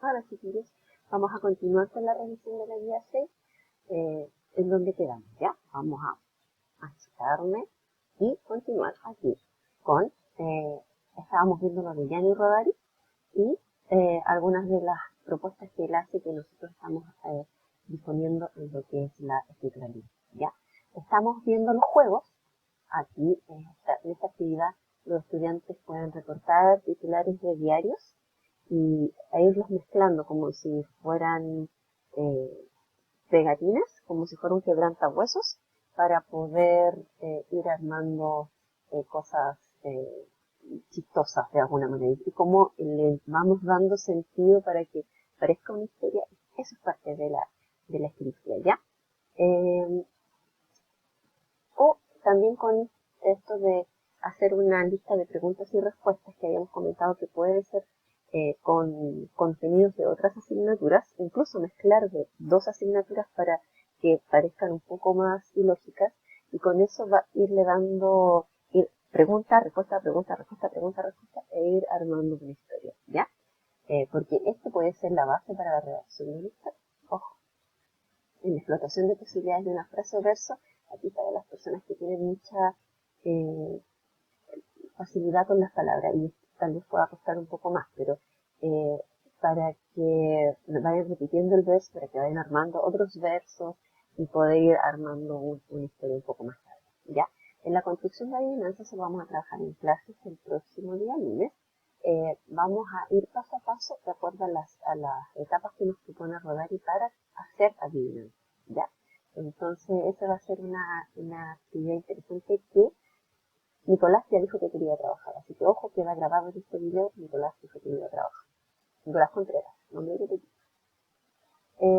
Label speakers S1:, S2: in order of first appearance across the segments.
S1: Ahora, chiquillos, vamos a continuar con la revisión de la guía 6, en donde quedamos, ¿ya? Vamos a achicarme y continuar aquí con, estábamos viendo lo de Gianni Rodari y algunas de las propuestas que él hace que nosotros estamos disponiendo en lo que es la escritura libre, ¿ya? Estamos viendo los juegos. Aquí, en esta actividad, los estudiantes pueden recortar titulares de diarios y irlos mezclando como si fueran pegatinas, como si fuera un quebrantahuesos, para poder ir armando cosas chistosas de alguna manera. Y cómo le vamos dando sentido para que parezca una historia, eso es parte de la escritura, ¿ya? O también con esto de hacer una lista de preguntas y respuestas que habíamos comentado que puede ser con contenidos de otras asignaturas, incluso mezclar de dos asignaturas para que parezcan un poco más ilógicas, y con eso va a irle dando pregunta, respuesta, pregunta, respuesta, pregunta, respuesta, e ir armando una historia, ¿ya? Porque esto puede ser la base para la redacción de una historia. Ojo, en la explotación de posibilidades de una frase o verso, aquí para las personas que tienen mucha facilidad con las palabras, y tal vez pueda costar un poco más, pero para que vayan repitiendo el verso, para que vayan armando otros versos y poder ir armando una historia un poco más larga, ¿ya? En la construcción de adivinanzas se vamos a trabajar en clases el próximo día lunes. Vamos a ir paso a paso de acuerdo a las etapas que nos propone Rodari para hacer adivinanzas, ¿ya? Entonces, esa va a ser una actividad interesante que Nicolás ya dijo que quería trabajar, así que ojo, queda grabado en este video. Nicolás dijo que quería trabajar. Nicolás Contreras, nombre de apellido.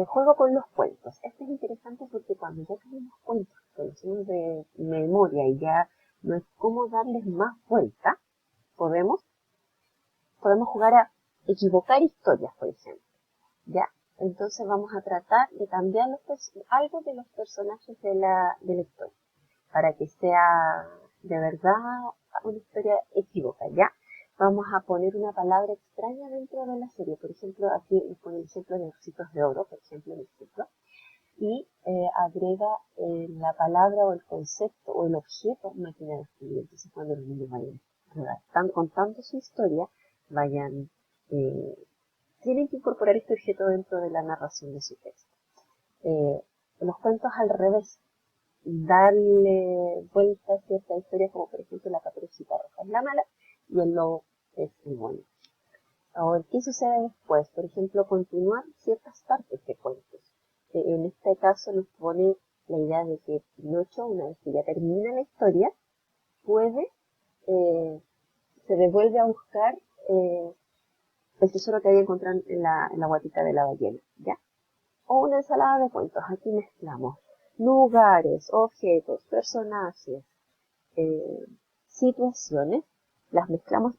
S1: Juego con los cuentos. Este es interesante porque cuando ya tenemos cuentos que conocemos de memoria y ya no es cómo darles más vuelta, podemos jugar a equivocar historias, por ejemplo, ¿ya? Entonces vamos a tratar de cambiar algo de los personajes de la historia, para que sea de verdad una historia equívoca, ¿ya? Vamos a poner una palabra extraña dentro de la serie. Por ejemplo, aquí les pone el ejemplo de Ositos de Oro, por ejemplo, el ejemplo, y agrega la palabra o el concepto o el objeto máquina de escribir. Entonces, cuando los niños vayan contando su historia, tienen que incorporar este objeto dentro de la narración de su texto. Los cuentos al revés, darle vuelta a cierta historia, como por ejemplo la Caperucita Roja es la mala y el lobo es el bueno. Ahora, ¿qué sucede después? Por ejemplo, continuar ciertas partes de cuentos. En este caso nos pone la idea de que Pinocho, una vez que ya termina la historia, se devuelve a buscar el tesoro que había encontrado en la guatita de la ballena, ¿ya? O una ensalada de cuentos. Aquí mezclamos lugares, objetos, personajes, situaciones, las mezclamos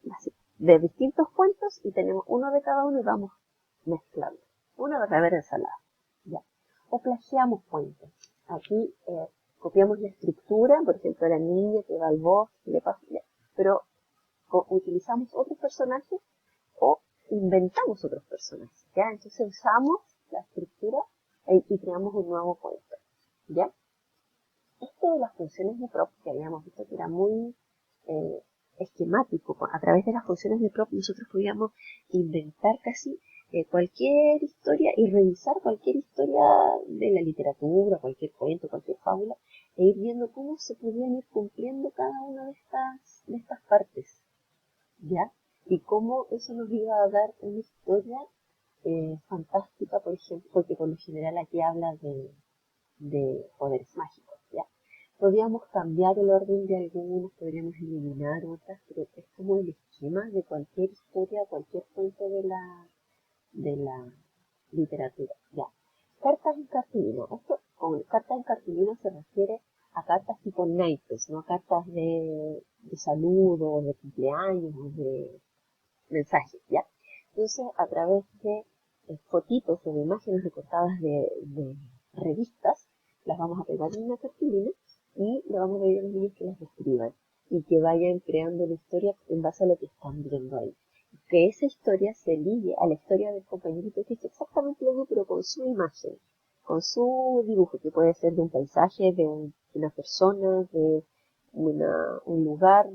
S1: de distintos cuentos y tenemos uno de cada uno y vamos mezclando. Una verdadera ensalada, ¿ya? O plagiamos cuentos. Aquí copiamos la estructura, por ejemplo, la niña que va al bosque, le pasa, pero utilizamos otros personajes o inventamos otros personajes, ¿ya? Entonces usamos la estructura y creamos un nuevo cuento, ¿ya? Esto de las funciones de prop que habíamos visto que era muy esquemático. A través de las funciones de prop nosotros podíamos inventar casi cualquier historia y revisar cualquier historia de la literatura, cualquier cuento, cualquier fábula, e ir viendo cómo se podían ir cumpliendo cada una de estas partes, ¿ya? Y cómo eso nos iba a dar una historia fantástica, por ejemplo, porque por lo general aquí habla de poderes mágicos, ¿ya? Podríamos cambiar el orden de algunas, podríamos eliminar otras, pero es como el esquema de cualquier historia, cualquier cuento de la literatura, ¿ya? Cartas en cartulina. Esto, con cartas en cartulina se refiere a cartas tipo naipes, no a cartas de saludo, de cumpleaños, de mensajes, ¿ya? Entonces, a través de fotitos o de imágenes recortadas de revistas, las vamos a pegar en una cartulina y le vamos a pedir a los niños que las describan y que vayan creando la historia en base a lo que están viendo ahí. que esa historia se ligue a la historia del compañerito que es exactamente lo mismo, pero con su imagen, con su dibujo, que puede ser de un paisaje, de una persona, de un lugar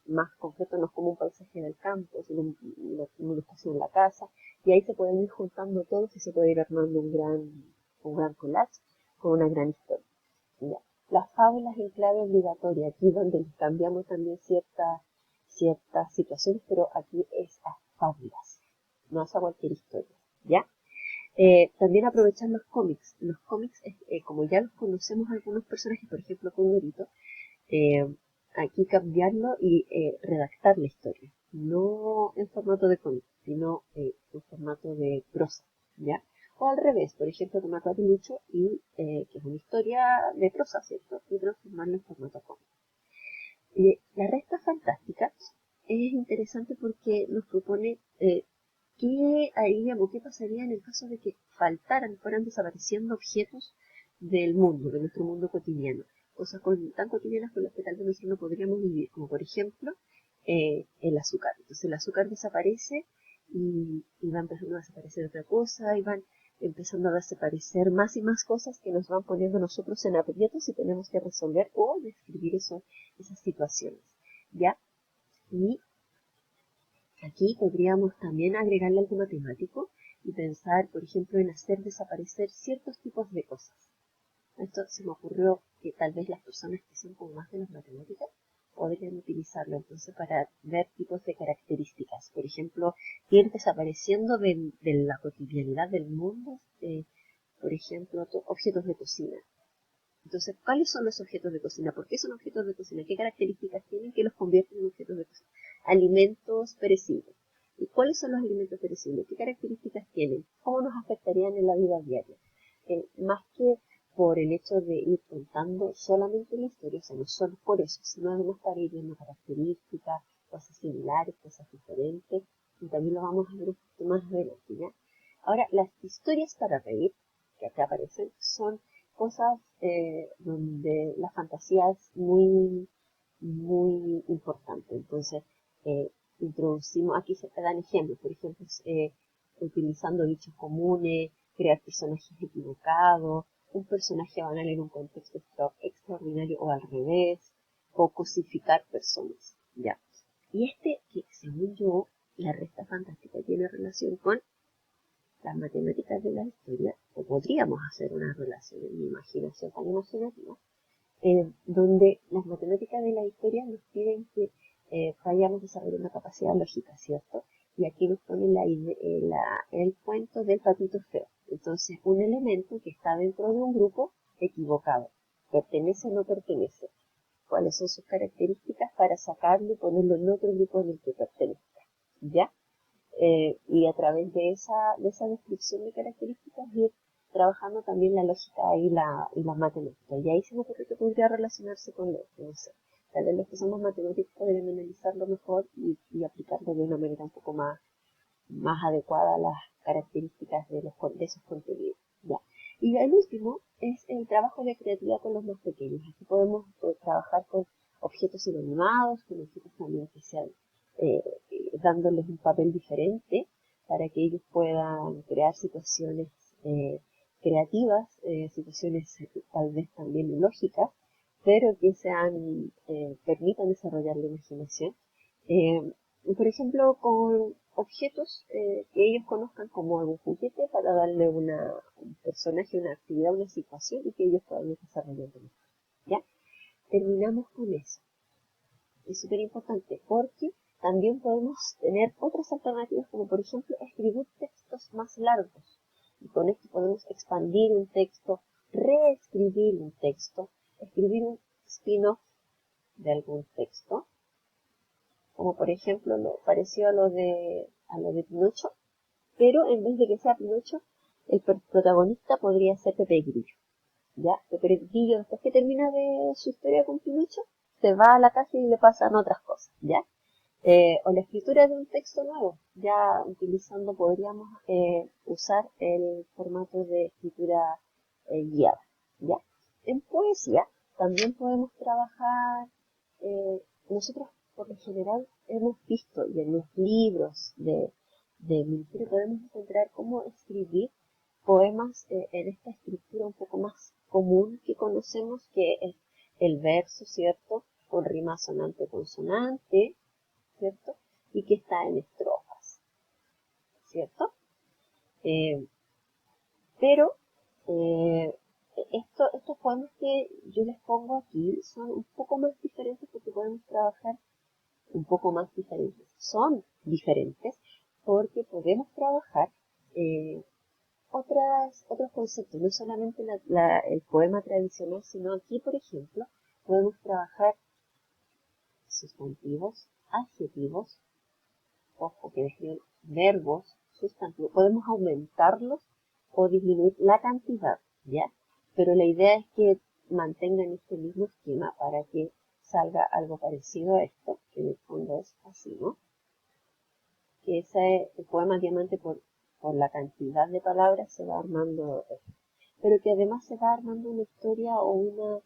S1: más concreto, no es como un paisaje del campo, sino un espacio en la casa, y ahí se pueden ir juntando todos y se puede ir armando un gran collage con una gran historia. Ya. Las fábulas en clave obligatoria, aquí donde les cambiamos también ciertas situaciones, pero aquí es a fábulas, no es a cualquier historia, ¿ya? También aprovechar los cómics. Los cómics, como ya los conocemos algunos personajes, por ejemplo con Dorito, aquí cambiarlo y redactar la historia. No en formato de cómic, sino en formato de prosa, ¿ya? O al revés, por ejemplo, tomar Papilucho y que es una historia de prosa, ¿cierto? Y transformarlo en formato cómic. La resta fantástica es interesante porque nos propone qué haríamos, qué pasaría en el caso de que fueran desapareciendo objetos del mundo, de nuestro mundo cotidiano. Cosas tan cotidianas con las que tal vez nosotros no podríamos vivir, como por ejemplo el azúcar. Entonces el azúcar desaparece y va empezando a desaparecer otra cosa, y van empezando a desaparecer más y más cosas que nos van poniendo nosotros en aprietos y tenemos que resolver o describir esas situaciones, ¿ya? Y aquí podríamos también agregarle algo matemático y pensar, por ejemplo, en hacer desaparecer ciertos tipos de cosas. Esto se me ocurrió que tal vez las personas que son como más de las matemáticas podrían utilizarlo entonces para ver tipos de características. Por ejemplo, ir desapareciendo de la cotidianidad del mundo, por ejemplo, objetos de cocina. Entonces, ¿cuáles son los objetos de cocina? ¿Por qué son objetos de cocina? ¿Qué características tienen que los convierten en objetos de cocina? Alimentos perecibles. ¿Y cuáles son los alimentos perecibles? ¿Qué características tienen? ¿Cómo nos afectarían en la vida diaria? Más que por el hecho de ir contando solamente la historia, o sea, no solo por eso, sino además para ir viendo características, cosas similares, cosas diferentes, y también lo vamos a ver un poquito más adelante, ¿ya? Ahora, las historias para reír, que acá aparecen, son cosas donde la fantasía es muy, muy importante. Entonces, introducimos, aquí se dan ejemplos, por ejemplo, utilizando dichos comunes, crear personajes equivocados, un personaje banal en un contexto extraordinario o al revés, o cosificar personas, ¿ya? Y que según yo, la resta fantástica tiene relación con las matemáticas de la historia, o podríamos hacer una relación en mi imaginación tan imaginativa, donde las matemáticas de la historia nos piden que vayamos desarrollando capacidad lógica, ¿cierto? Y aquí nos ponen el cuento del patito feo. Entonces, un elemento que está dentro de un grupo equivocado, ¿pertenece o no pertenece? ¿Cuáles son sus características para sacarlo y ponerlo en otro grupo en el que pertenezca? ¿Ya? Y a través de esa descripción de características ir trabajando también la lógica y las matemáticas. Y ahí se me ocurre que podría relacionarse con lo que no sé. Tal vez los que somos matemáticos podrían analizarlo mejor y aplicarlo de una manera un poco más adecuada a las características de esos contenidos. ¿Ya? Y el último es el trabajo de creatividad con los más pequeños. Aquí podemos trabajar con objetos inanimados, con objetos también que sean dándoles un papel diferente para que ellos puedan crear situaciones creativas, situaciones tal vez también lógicas, pero que permitan desarrollar la imaginación. Por ejemplo, con objetos que ellos conozcan como algún juguete para darle un personaje, una actividad, una situación y que ellos puedan ir desarrollando mejor. ¿Ya? Terminamos con eso. Es súper importante porque también podemos tener otras alternativas como por ejemplo escribir textos más largos. Y con esto podemos expandir un texto, reescribir un texto, escribir un spin-off de algún texto, como por ejemplo lo parecido a lo de Pinocho, pero en vez de que sea Pinocho, el protagonista podría ser Pepe Grillo. ¿Ya? Pepe Grillo, después que termina de su historia con Pinocho, se va a la casa y le pasan otras cosas, ¿ya? O la escritura de un texto nuevo, ya podríamos usar el formato de escritura guiada, ¿ya? En poesía también podemos trabajar, nosotros por lo general hemos visto y en los libros de ministerio podemos encontrar cómo escribir poemas en esta estructura un poco más común que conocemos, que es el verso, ¿cierto? Con rima sonante-consonante, ¿cierto? Y que está en estrofas, ¿cierto? Pero estos poemas que yo les pongo aquí son un poco más diferentes porque podemos trabajar un poco más diferentes. Son diferentes porque podemos trabajar otros conceptos, no solamente el poema tradicional, sino aquí, por ejemplo, podemos trabajar sustantivos, adjetivos, ojo, que describen verbos, sustantivos. Podemos aumentarlos o disminuir la cantidad, ¿ya? Pero la idea es que mantengan este mismo esquema para que salga algo parecido a esto, que en el fondo es así, ¿no? Que el poema Diamante por la cantidad de palabras se va armando esto. Pero que además se va armando una historia o una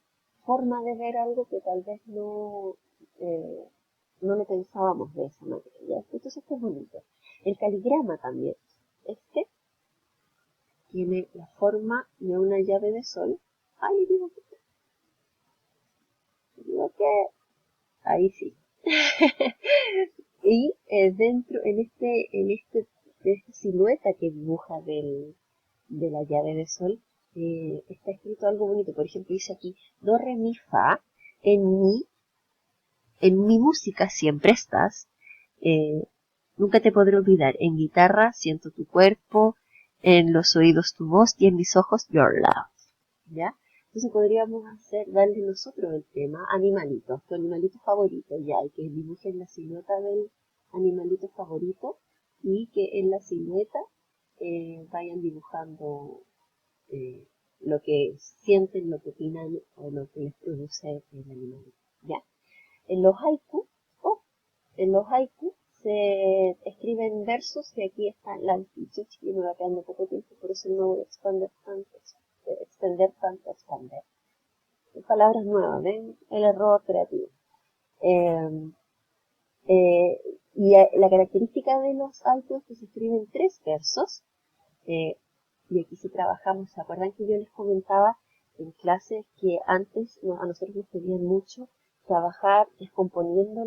S1: forma de ver algo que tal vez no lo pensábamos de esa manera, ¿ya? Entonces esto es bonito. El caligrama también. Este tiene la forma de una llave de sol. Ay, digo que ahí sí. Y dentro, de esta silueta que dibuja de la llave de sol, está escrito algo bonito. Por ejemplo, dice aquí, do, re, mi, fa, en mi música siempre estás, nunca te podré olvidar, en guitarra siento tu cuerpo, en los oídos tu voz y en mis ojos your love, ¿ya? Entonces podríamos darle nosotros el tema animalitos, tu animalito favorito, ya, y que dibujen la silueta del animalito favorito y que en la silueta vayan dibujando lo que sienten, lo que opinan o lo que les produce el animalito, ¿ya? En los haiku, en los haiku se escriben versos que aquí están la dicho, y me va quedando poco tiempo, por eso no voy a extender tanto. Palabras nuevas, ven el error creativo. La característica de los haikus es que se escriben 3 versos, y aquí sí trabajamos. ¿Se acuerdan que yo les comentaba en clases que antes a nosotros nos pedían mucho trabajar descomponiendo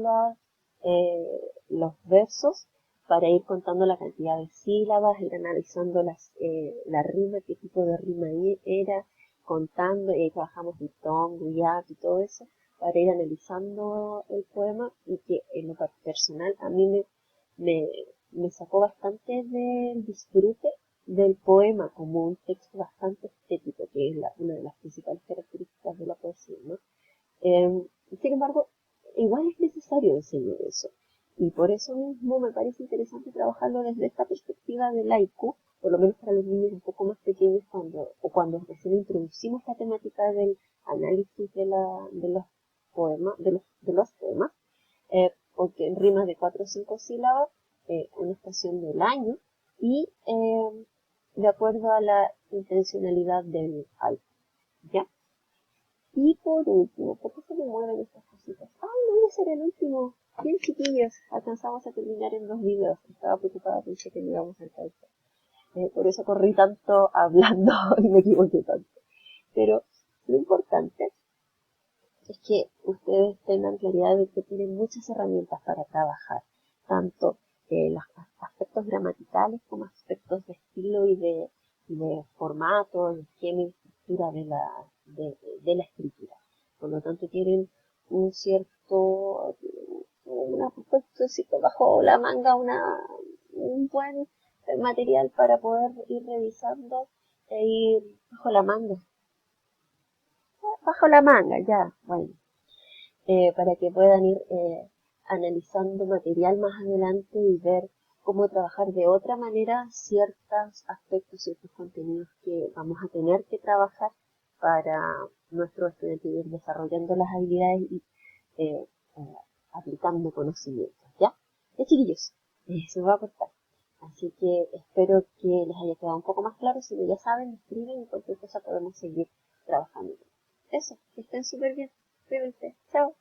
S1: los versos para ir contando la cantidad de sílabas, ir analizando la rima, qué tipo de rima era, contando, y ahí trabajamos diptongo, hiato y todo eso, para ir analizando el poema, y que en lo personal a mí me sacó bastante del disfrute del poema como un texto bastante estético, que es una de las principales características de la poesía, ¿no? Sin embargo, igual es necesario enseñar eso. Y por eso mismo me parece interesante trabajarlo desde esta perspectiva del haiku, por lo menos para los niños un poco más pequeños, cuando recién introducimos la temática del análisis de los poemas, porque en rimas de 4 o 5 sílabas, una estación del año, y de acuerdo a la intencionalidad del haiku, ¿ya? Y por último, ¿por qué se me mueven estas cositas? ¡Ay, no voy a ser el último! Bien, chiquillos, alcanzamos a terminar en 2 videos. Estaba preocupada, pensé que no íbamos a alcanzar. Por eso corrí tanto hablando y me equivoqué tanto. Pero lo importante es que ustedes tengan claridad de que tienen muchas herramientas para trabajar, tanto los aspectos gramaticales como aspectos de estilo y de formato, de esquema y estructura de la escritura. Por lo tanto, tienen un puestecito bajo la manga, un buen material para poder ir revisando e ir bajo la manga, ya, bueno, para que puedan ir analizando material más adelante y ver cómo trabajar de otra manera ciertos aspectos, ciertos contenidos que vamos a tener que trabajar para nuestros estudiantes, ir desarrollando las habilidades y eh, eh, aplicando conocimientos, ¿ya? Chiquillos, se va a cortar. Así que espero que les haya quedado un poco más claro. Si no, ya saben, me escriben y cualquier cosa podemos seguir trabajando. Eso, que estén súper bien. Cuídense. Chao.